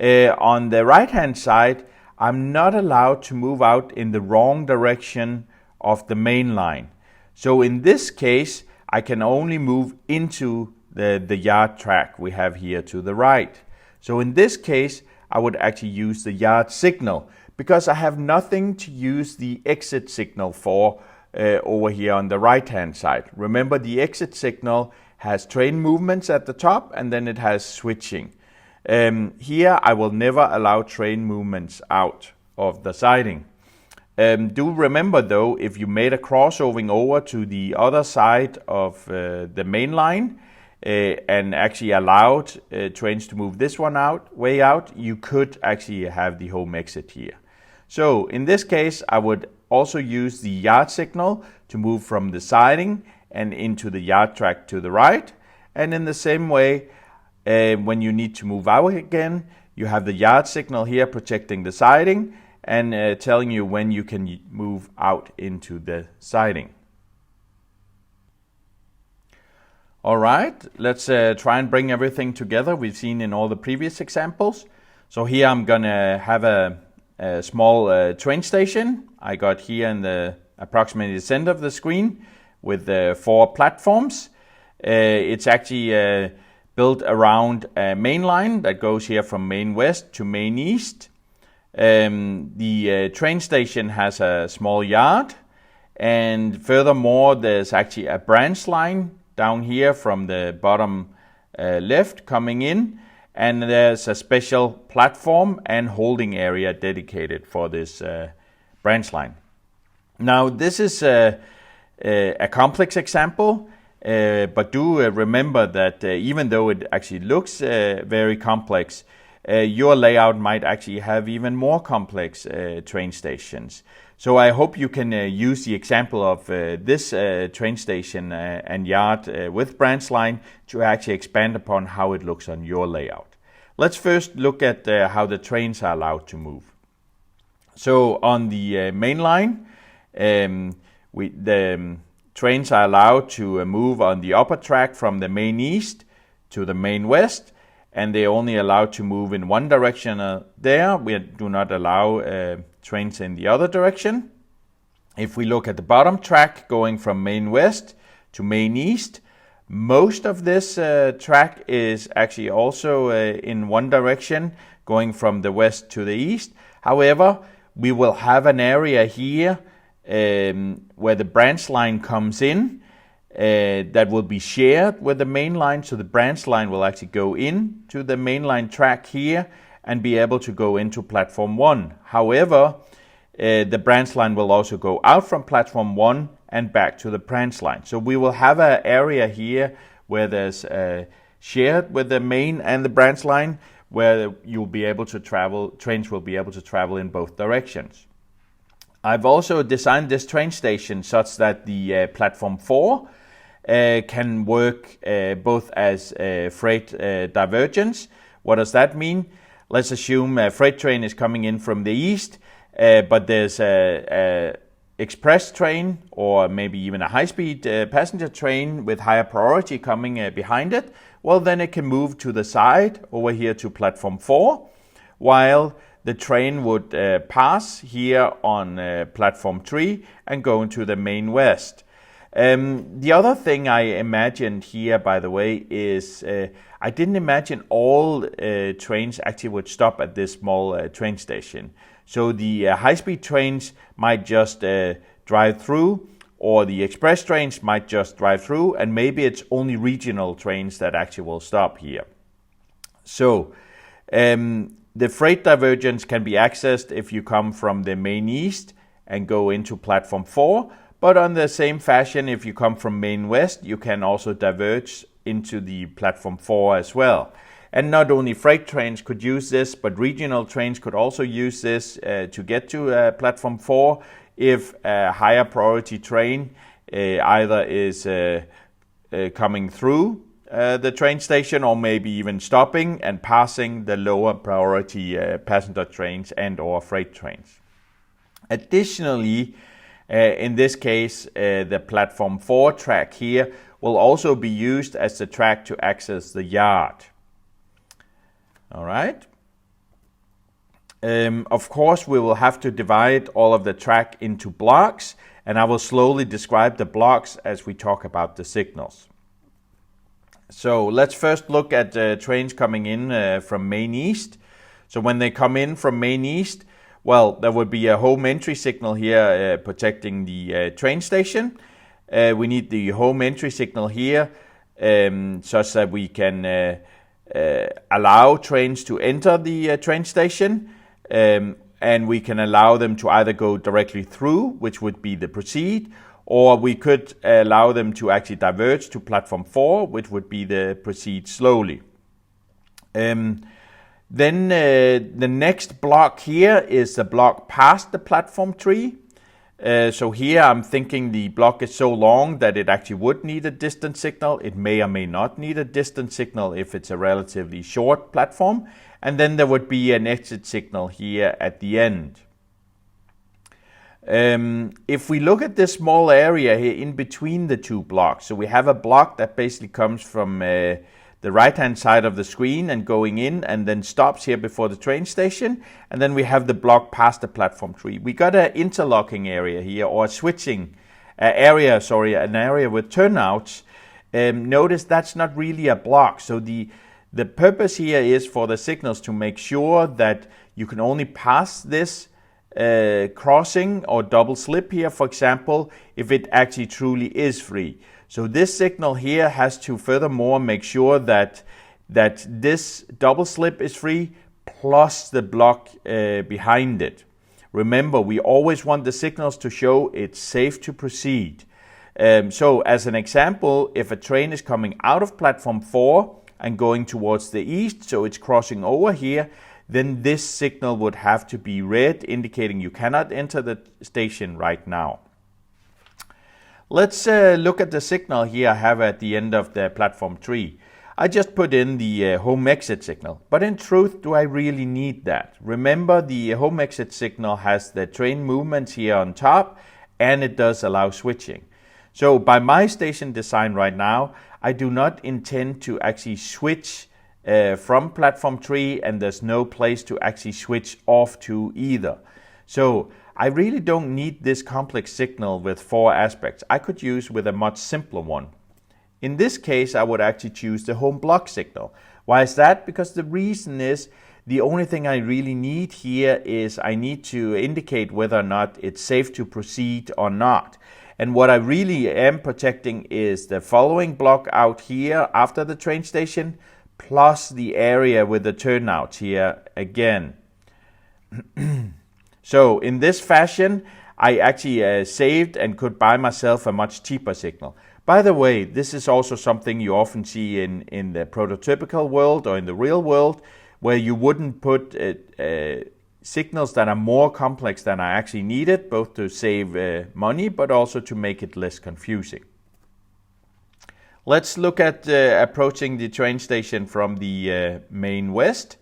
On the right-hand side, I'm not allowed to move out in the wrong direction of the main line. So in this case, I can only move into the yard track we have here to the right. So in this case, I would actually use the yard signal, because I have nothing to use the exit signal for over here on the right hand side. Remember, the exit signal has train movements at the top, and then it has switching. Here I will never allow train movements out of the siding. Do remember though, if you made a crossovering over to the other side of the main line and actually allowed trains to move this one way out, you could actually have the home exit here. So in this case, I would also use the yard signal to move from the siding and into the yard track to the right. And in the same way, when you need to move out again, you have the yard signal here protecting the siding and telling you when you can move out into the siding. All right, let's try and bring everything together we've seen in all the previous examples. So here I'm gonna have a small train station. I got here in the approximately the center of the screen with 4 platforms. It's actually built around a main line that goes here from main west to main east. The train station has a small yard, and furthermore there's actually a branch line down here from the bottom left coming in, and there's a special platform and holding area dedicated for this branch line. Now this is a complex example, but do remember that even though it actually looks very complex, your layout might actually have even more complex train stations. So I hope you can use the example of this train station and yard with branch line to actually expand upon how it looks on your layout. Let's first look at how the trains are allowed to move. So on the main line, the trains are allowed to move on the upper track from the main east to the main west, and they're only allowed to move in one direction there. We do not allow trains in the other direction. If we look at the bottom track going from main west to main east, most of this track is actually also in one direction, going from the west to the east. However, we will have an area here where the branch line comes in that will be shared with the main line. So the branch line will actually go in to the main line track here and be able to go into platform 1. However, the branch line will also go out from platform 1 and back to the branch line. So we will have an area here where there's shared with the main and the branch line, where you'll be able to travel, trains will be able to travel in both directions. I've also designed this train station such that the platform 4 can work both as freight divergence. What does that mean? Let's assume a freight train is coming in from the east, but there's a express train or maybe even a high-speed passenger train with higher priority coming behind it. Well, then it can move to the side over here to platform 4, while the train would pass here on platform 3 and go into the main west. The other thing I imagined here, by the way, is I didn't imagine all trains actually would stop at this small train station. So the high-speed trains might just drive through, or the express trains might just drive through, and maybe it's only regional trains that actually will stop here. So the freight divergence can be accessed if you come from the main east and go into platform 4, but on the same fashion, if you come from main west, you can also diverge into the platform 4 as well. And not only freight trains could use this, but regional trains could also use this to get to platform 4 if a higher priority train either is coming through the train station, or maybe even stopping and passing the lower priority passenger trains and or freight trains. Additionally, in this case, the platform 4 track here will also be used as the track to access the yard. All right. Of course, we will have to divide all of the track into blocks, and I will slowly describe the blocks as we talk about the signals. So let's first look at trains coming in from main east. So when they come in from main east, well, there would be a home entry signal here protecting the train station. We need the home entry signal here such that we can allow trains to enter the train station, and we can allow them to either go directly through, which would be the proceed, or we could allow them to actually diverge to platform 4, which would be the proceed slowly. Then the next block here is the block past the platform tree. So here I'm thinking the block is so long that it actually would need a distance signal. It may or may not need a distance signal if it's a relatively short platform. And then there would be an exit signal here at the end. If we look at this small area here in between the two blocks, so we have a block that basically comes from the right hand side of the screen and going in and then stops here before the train station, and then we have the block past the platform tree. We got an interlocking area here, or a switching area, an area with turnouts. Notice that's not really a block, so the purpose here is for the signals to make sure that you can only pass this crossing or double slip here, for example, if it actually truly is free. So this signal here has to furthermore make sure that this double slip is free plus the block behind it. Remember, we always want the signals to show it's safe to proceed. So as an example, if a train is coming out of platform 4 and going towards the east, so it's crossing over here, then this signal would have to be red, indicating you cannot enter the station right now. Let's look at the signal here I have at the end of the platform tree. I just put in the home exit signal, but in truth, do I really need that? Remember, the home exit signal has the train movements here on top, and it does allow switching. So by my station design right now, I do not intend to actually switch from platform 3, and there's no place to actually switch off to either. So I really don't need this complex signal with 4 aspects. I could use with a much simpler one. In this case, I would actually choose the home block signal. Why is that? Because the reason is the only thing I really need here is I need to indicate whether or not it's safe to proceed or not. And what I really am protecting is the following block out here after the train station, plus the area with the turnouts here again. So in this fashion, I actually saved and could buy myself a much cheaper signal. By the way, this is also something you often see in the prototypical world or in the real world, where you wouldn't put signals that are more complex than are actually needed, both to save money, but also to make it less confusing. Let's look at approaching the train station from the main west.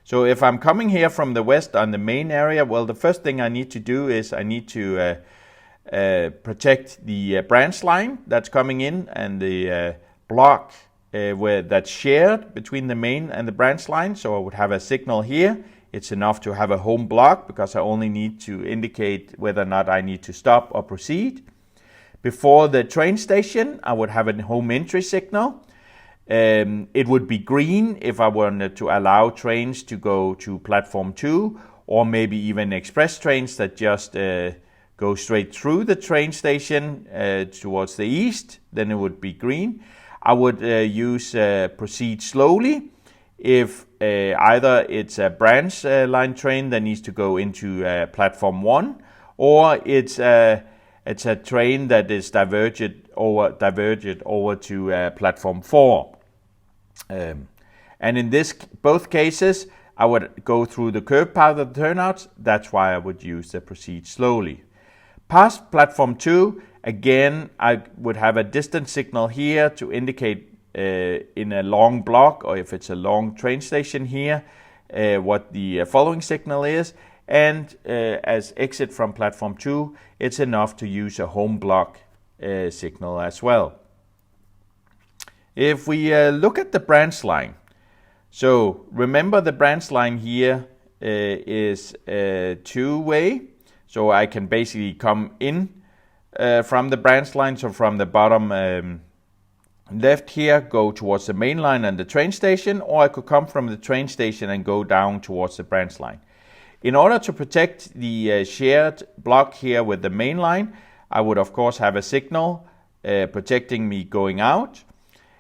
So if I'm coming here from the west on the main area, well, the first thing I need to do is I need to protect the branch line that's coming in and the block where that's shared between the main and the branch line. So I would have a signal here. It's enough to have a home block because I only need to indicate whether or not I need to stop or proceed. Before the train station, I would have a home entry signal. It would be green if I wanted to allow trains to go to platform 2, or maybe even express trains that just go straight through the train station towards the east. Then it would be green. I would use proceed slowly if either it's a branch line train that needs to go into platform 1, or it's a train that is diverged over to platform 4. And in both cases, I would go through the curved path of the turnouts. That's why I would use the proceed slowly. Past platform 2, again, I would have a distance signal here to indicate in a long block, or if it's a long train station here, what the following signal is. And as exit from platform 2, it's enough to use a home block signal as well. If we look at the branch line, so remember the branch line here is two-way, so I can basically come in from the branch line, so from the bottom left here, go towards the main line and the train station, or I could come from the train station and go down towards the branch line. In order to protect the shared block here with the main line, I would of course have a signal protecting me going out.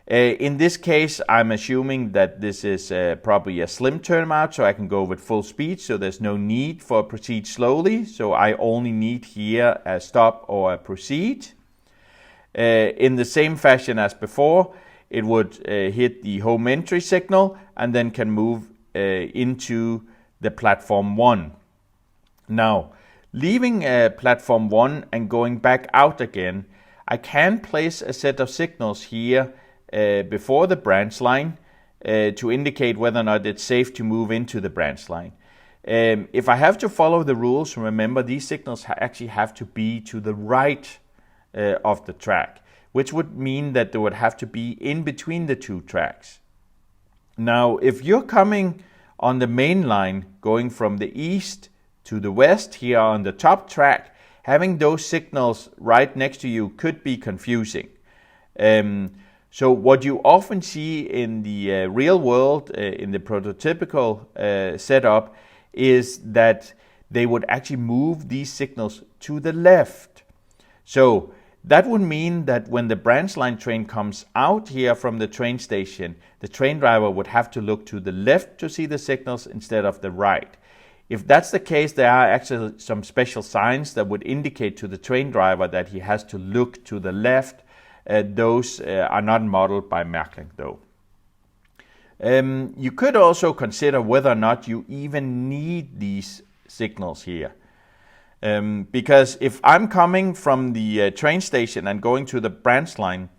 In this case, I'm assuming that this is probably a slim turnout, so I can go with full speed, so there's no need for proceed slowly. So I only need here a stop or a proceed. In the same fashion as before, it would hit the home entry signal and then can move into the platform 1. Now, leaving platform 1 and going back out again, I can place a set of signals here before the branch line to indicate whether or not it's safe to move into the branch line. If I have to follow the rules, remember these signals actually have to be to the right of the track, which would mean that they would have to be in between the two tracks. Now, if you're coming on the main line going from the east to the west here on the top track, having those signals right next to you could be confusing. So what you often see in the real world, in the prototypical setup, is that they would actually move these signals to the left. So that would mean that when the branch line train comes out here from the train station, the train driver would have to look to the left to see the signals instead of the right. If that's the case, there are actually some special signs that would indicate to the train driver that he has to look to the left. Those are not modeled by Märklin though. You could also consider whether or not you even need these signals here. Because if I'm coming from the train station and going to the branch line,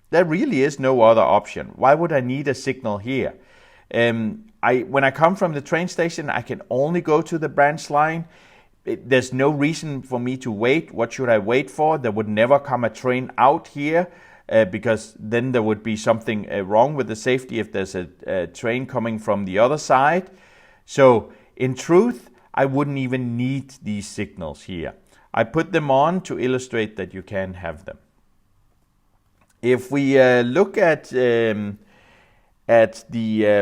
there really is no other option. Why would I need a signal here? When I come from the train station, I can only go to the branch line. There's no reason for me to wait. What should I wait for? There would never come a train out here because then there would be something wrong with the safety if there's a train coming from the other side. So in truth, I wouldn't even need these signals here. I put them on to illustrate that you can have them. If we look at the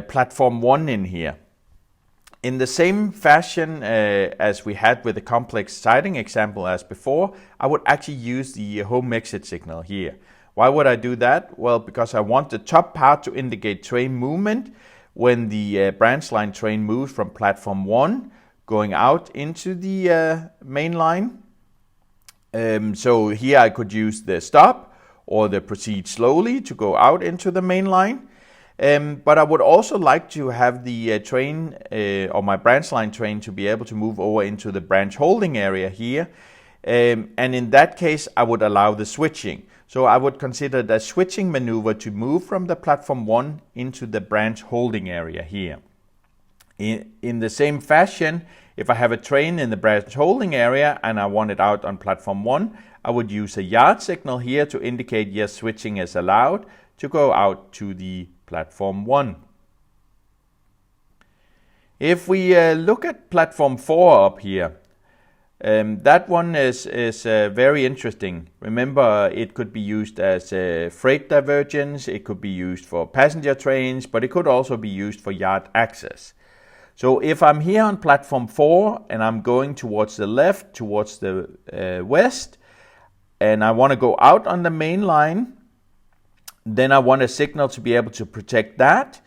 platform 1 in here, in the same fashion as we had with the complex siding example as before, I would actually use the home exit signal here. Why would I do that? Well, because I want the top part to indicate train movement when the branch line train moves from platform 1 going out into the main line. So here I could use the stop or the proceed slowly to go out into the main line. But I would also like to have the train or my branch line train to be able to move over into the branch holding area here. And in that case, I would allow the switching. So I would consider the switching maneuver to move from the platform 1 into the branch holding area here. In the same fashion, if I have a train in the branch holding area and I want it out on platform 1, I would use a yard signal here to indicate yes, switching is allowed to go out to the platform 1. If we look at platform 4 up here, That one is very interesting. Remember, it could be used as freight divergence, it could be used for passenger trains, but it could also be used for yard access. So if I'm here on platform 4 and I'm going towards the left, towards the west, and I want to go out on the main line, then I want a signal to be able to protect that.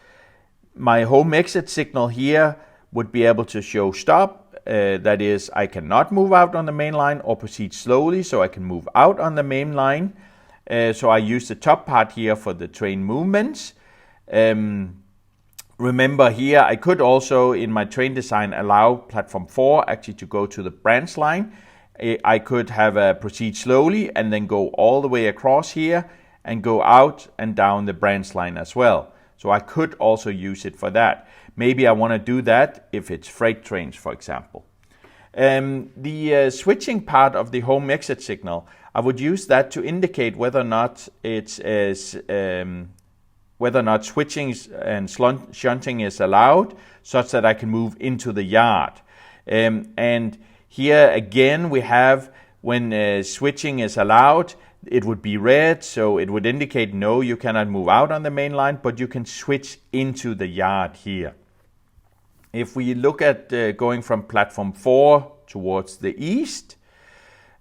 My home exit signal here would be able to show stop. That is, I cannot move out on the main line, or proceed slowly so I can move out on the main line. So I use the top part here for the train movements. Remember here, I could also in my train design allow platform 4 actually to go to the branch line. I could have a proceed slowly and then go all the way across here and go out and down the branch line as well. So I could also use it for that. Maybe I want to do that if it's freight trains, for example. The switching part of the home exit signal, I would use that to indicate whether or not it's whether or not switching and shunting is allowed, such that I can move into the yard. And here again we have when switching is allowed, it would be red, so it would indicate no, you cannot move out on the main line, but you can switch into the yard here. If we look at going from platform 4 towards the east,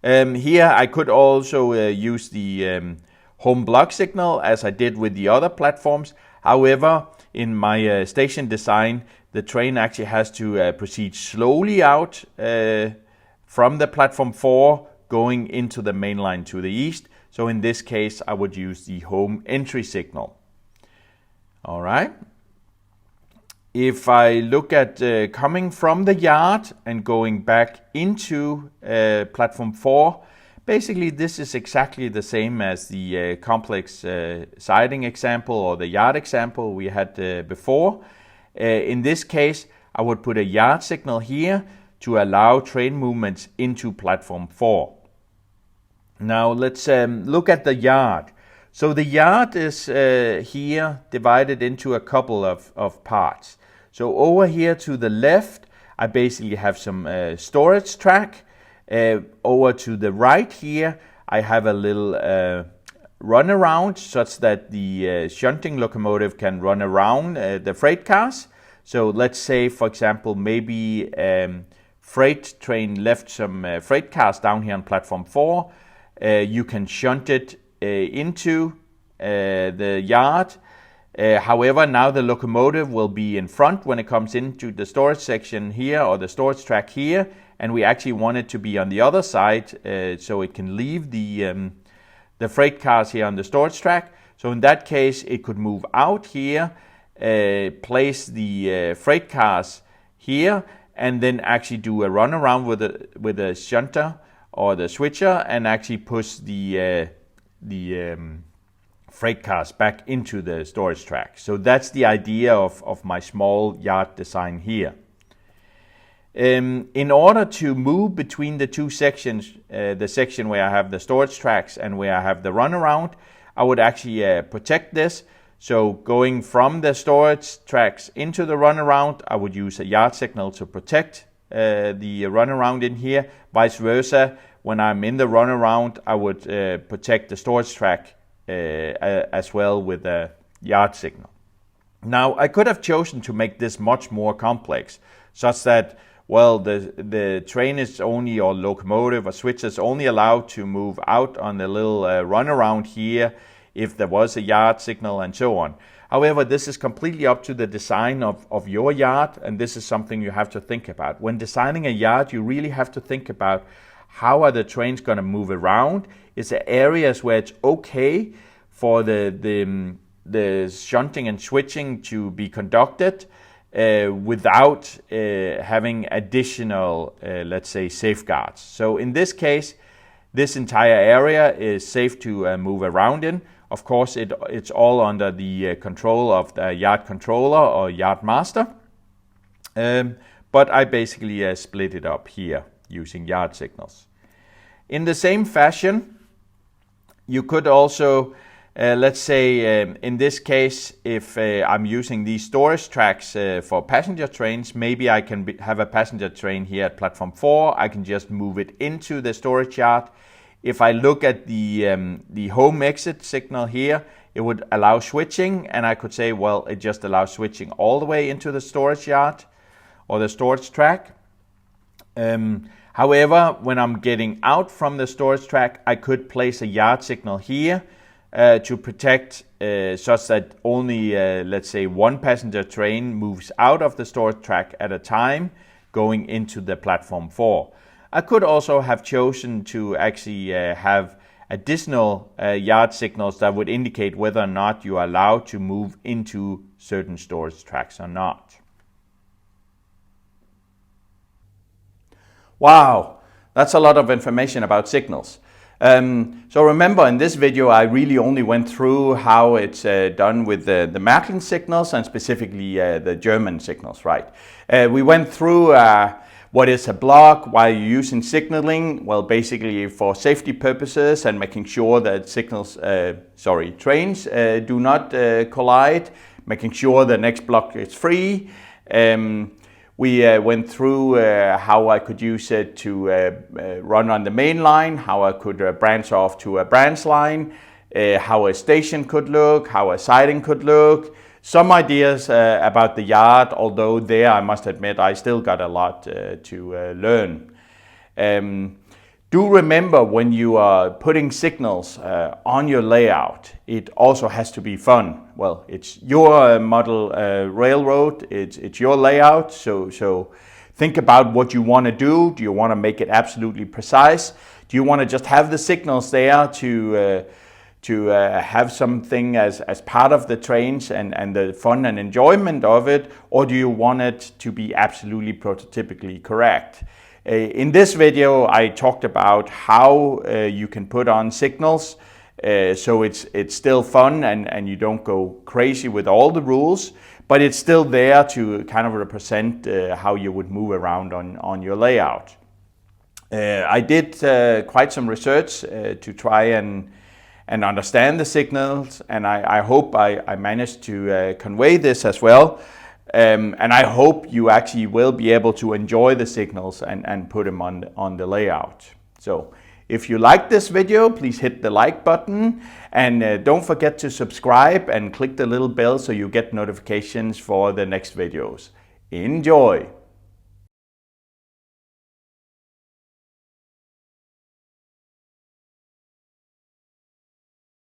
here I could also use the home block signal as I did with the other platforms. However, in my station design, the train actually has to proceed slowly out from the platform 4 going into the main line to the east. So in this case, I would use the home entry signal. All right. If I look at coming from the yard and going back into platform 4, basically this is exactly the same as the complex siding example or the yard example we had before. In this case, I would put a yard signal here to allow train movements into platform 4. Now let's look at the yard. So the yard is here divided into a couple of parts. So over here to the left, I basically have some storage track. Over to the right here, I have a little runaround such that the shunting locomotive can run around the freight cars. So let's say, for example, maybe freight train left some freight cars down here on platform 4. You can shunt it into the yard. However, now the locomotive will be in front when it comes into the storage section here, or the storage track here, and we actually want it to be on the other side so it can leave the freight cars here on the storage track. So in that case, it could move out here, place the freight cars here, and then actually do a runaround with a shunter or the switcher and actually push the freight cars back into the storage track. So that's the idea of my small yard design here. In order to move between the two sections, the section where I have the storage tracks and where I have the runaround, I would actually protect this. So going from the storage tracks into the runaround, I would use a yard signal to protect the runaround in here. Vice versa, when I'm in the runaround, I would protect the storage track as well with a yard signal. Now, I could have chosen to make this much more complex, such that, well, the train is only, or locomotive or switch is only allowed to move out on the little runaround here if there was a yard signal and so on. However, this is completely up to the design of your yard, and this is something you have to think about. When designing a yard, you really have to think about how are the trains going to move around. Is there areas where it's okay for the shunting and switching to be conducted without having additional, let's say, safeguards. So in this case, this entire area is safe to move around in. Of course, it's all under the control of the yard controller or yard master. But I basically split it up here using yard signals. In the same fashion, you could also Let's say in this case, if I'm using these storage tracks for passenger trains, maybe I can have a passenger train here at platform 4. I can just move it into the storage yard. If I look at the home exit signal here, it would allow switching, and I could say, well, it just allows switching all the way into the storage yard or the storage track. However, when I'm getting out from the storage track, I could place a yard signal here to protect such that only, let's say, one passenger train moves out of the storage track at a time going into the platform 4. I could also have chosen to actually have additional yard signals that would indicate whether or not you are allowed to move into certain storage tracks or not. Wow, that's a lot of information about signals. So remember, in this video I really only went through how it's done with the Märklin signals, and specifically the German signals, right? We went through what is a block, why you're using signaling. Well, basically for safety purposes and making sure that trains do not collide, making sure the next block is free. We went through how I could use it to run on the main line, how I could branch off to a branch line, how a station could look, how a siding could look. Some ideas about the yard, although there I must admit I still got a lot to learn. Do remember, when you are putting signals on your layout, it also has to be fun. Well, it's your model railroad, it's your layout, so think about what you want to do. Do you want to make it absolutely precise? Do you want to just have the signals there to have something as part of the trains and the fun and enjoyment of it, or do you want it to be absolutely prototypically correct? In this video I talked about how you can put on signals so it's still fun and you don't go crazy with all the rules, but it's still there to kind of represent how you would move around on your layout. I did quite some research to try and understand the signals, and I hope I managed to convey this as well. And I hope you actually will be able to enjoy the signals and put them on the layout. So if you like this video, please hit the like button, and don't forget to subscribe and click the little bell so you get notifications for the next videos. Enjoy!